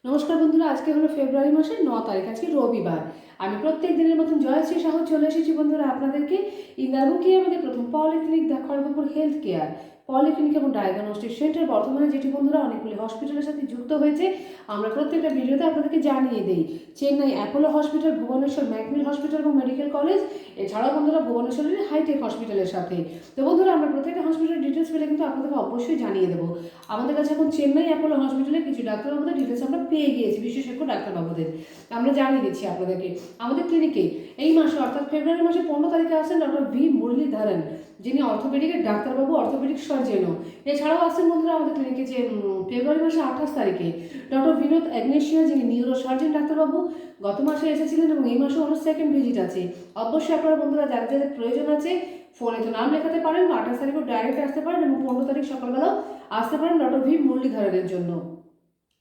নমস্কার বন্ধুরা, আজকে হলো ফেব্রুয়ারি মাসের 9 তারিখ, আজকে রবিবার। আমি প্রত্যেক দিনের মতন জয়শ্রী সাহু চলে এসেছি বন্ধুরা আপনাদেরকে ইন্দারমুখী আমাদের প্রথম polyclinic the Kharagpur health care polyclinic এবং ডায়াগনস্টিক সেন্টার বর্তমানে যেটি বন্ধুরা অনেকগুলি হসপিটালের সাথে যুক্ত হয়েছে। আমরা প্রত্যেকটা ভিডিওতে আপনাদেরকে জানিয়ে দিই। চেন্নাই অ্যাপোলো হসপিটাল, ভুবনেশ্বর ম্যাকমিল হসপিটাল এবং মেডিকেল কলেজ, এছাড়াও বন্ধুরা ভুবনেশ্বরের হাইটেক হসপিটালের সাথে। তো বন্ধুরা আমরা প্রত্যেকটা হসপিটালের ডিটেলস পেলে কিন্তু আপনাদেরকে অবশ্যই জানিয়ে দেবো। আমাদের কাছে এখন চেন্নাই অ্যাপোলো হসপিটালে কিছু ডাক্তারবাবুদের ডিটেলস আমরা পেয়ে গিয়েছি, বিশেষজ্ঞ ডাক্তারবাবুদের আমরা জানিয়ে দিচ্ছি আপনাদেরকে। আমাদের ক্লিনিকে এই মাসে অর্থাৎ ফেব্রুয়ারি মাসে 15 তারিখে আসেন ডক্টর ভি মুরলীধরন, যিনি অর্থোপেডিকের ডাক্তারবাবু, অর্থোপেডিক সার্জেনও। এছাড়াও আসেন বন্ধুরা আমাদের ক্লিনিকে যে ফেব্রুয়ারি মাসে 28 তারিখে ডক্টর বিনোদ অ্যাগনেশিয়া, যিনি নিউরো সার্জন ডাক্তারবাবু, গত মাসে এসেছিলেন এবং এই মাসে ওনার সেকেন্ড ভিজিট আছে। অবশ্যই আপনারা বন্ধুরা যাদের যাদের প্রয়োজন আছে ফোনে তো নাম লেখাতে পারেন, 28 তারিখও ডাইরেক্ট আসতে পারেন এবং 15 তারিখ সকালবেলাও আসতে পারেন ডক্টর ভি মুরলীধরনের জন্য।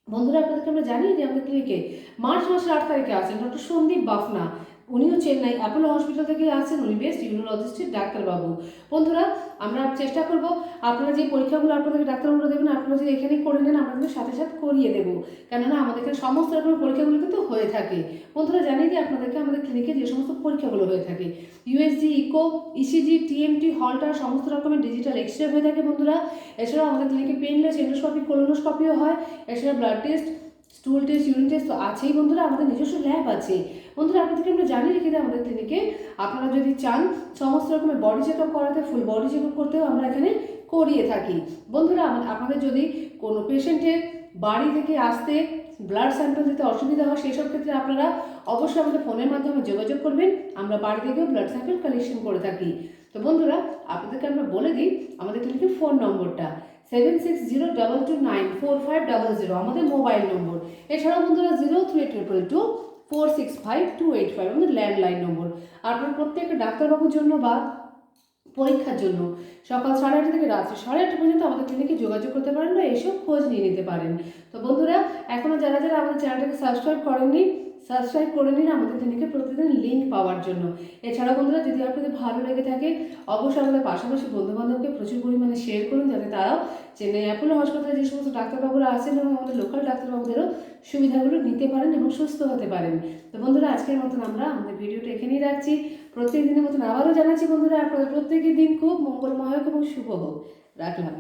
বন্ধুরা আপনাদেরকে আমরা জানিয়ে দিই আমাদের ক্লিনিকে মার্চ মাসের 8 তারিখে আছেন ডক্টর সন্দীপ বাফনা, উনিও চেন্নাই অ্যাপোলো হসপিটাল থেকে আছেন, উনি বেস্ট ইউরোলজিস্টের ডাক্তারবাবু। বন্ধুরা আমরা চেষ্টা করব আপনারা যে পরীক্ষাগুলো আপনাদেরকে ডাক্তারবাবুরা দেবেন আপনারা যদি এখানেই করে নেন আমরা কিন্তু সাথে সাথে করিয়ে দেবো, কেননা আমাদের এখানে সমস্ত রকমের পরীক্ষাগুলো কিন্তু হয়ে থাকে। বন্ধুরা জানিয়ে দিই আপনাদেরকে আমাদের ক্লিনিকে যে সমস্ত পরীক্ষাগুলো হয়ে থাকে, ইউএসজি, ইকো, ইসিজি, টিএমটি, হলটার, সমস্ত রকমের ডিজিটাল এক্সরে হয়ে থাকে বন্ধুরা। এছাড়াও আমাদের ক্লিনিকে পেনলেস এন্ডোস্কপি, কোলোনোস্কপিও হয়। এছাড়া blood test, স্টুল test, urine test তো আছেই বন্ধুরা, আমাদের নিজস্ব ল্যাব আছে। বন্ধুরা আপনাদেরকে আমরা জানিয়ে রেখে দিই আমাদের ক্লিনিকে আপনারা যদি চান সমস্ত রকমের বডি চেক আপ করাতে, ফুল বডি চেক আপ করতেও আমরা এখানে করিয়ে থাকি। বন্ধুরা আপনাদের যদি কোনো পেশেন্টের বাড়ি থেকে আসতে ব্লাড স্যাম্পল দিতে অসুবিধা হয় সেই সব ক্ষেত্রে আপনারা অবশ্যই আমাদের ফোনের মাধ্যমে যোগাযোগ করবেন, আমরা বাড়ি থেকেও ব্লাড স্যাম্পল কালেকশন করে থাকি। তো বন্ধুরা আপনাদেরকে আমরা বলে দিই আমাদের ক্লিনিকের ফোন নম্বরটা 7602294500 আমাদের মোবাইল নম্বর। এছাড়াও বন্ধুরা 03222465 আমাদের ল্যান্ডলাইন নম্বর। আপনার প্রত্যেকটা ডাক্তারবাবুর জন্য বা পরীক্ষার জন্য সকাল 8:30 থেকে রাত্রি 8:30 পর্যন্ত আমাদের ক্লিনিকে যোগাযোগ করতে পারেন বা এইসব খোঁজ নিয়ে নিতে পারেন। তো বন্ধুরা এখনও যারা যারা আমাদের চ্যানেলটাকে সাবস্ক্রাইব করেননি সাবস্ক্রাইব করে নিন আমাদের ক্লিনিকে প্রতিদিন লিঙ্ক পাওয়ার জন্য। এছাড়াও বন্ধুরা যদি আপনাদের ভালো লেগে থাকে অবশ্যই আমাদের পাশাপাশি বন্ধুবান্ধবকে প্রচুর পরিমাণে শেয়ার করুন, যাতে তারাও চেন্নাই অ্যাপোলো হাসপাতালে যে সমস্ত ডাক্তারবাবুরা আছেন এবং আমাদের লোকাল ডাক্তারবাবুদেরও সুবিধাগুলো নিতে পারেন এবং সুস্থ হতে পারেন। তো বন্ধুরা আজকের মতন আমরা আমাদের ভিডিওটা এখানেই রাখছি। প্রত্যেক দিনের মতন আবারও জানাচ্ছি বন্ধুরা আপনাদের প্রত্যেকের দিন খুব মঙ্গলময় হোক এবং শুভ হোক। রাখলাম।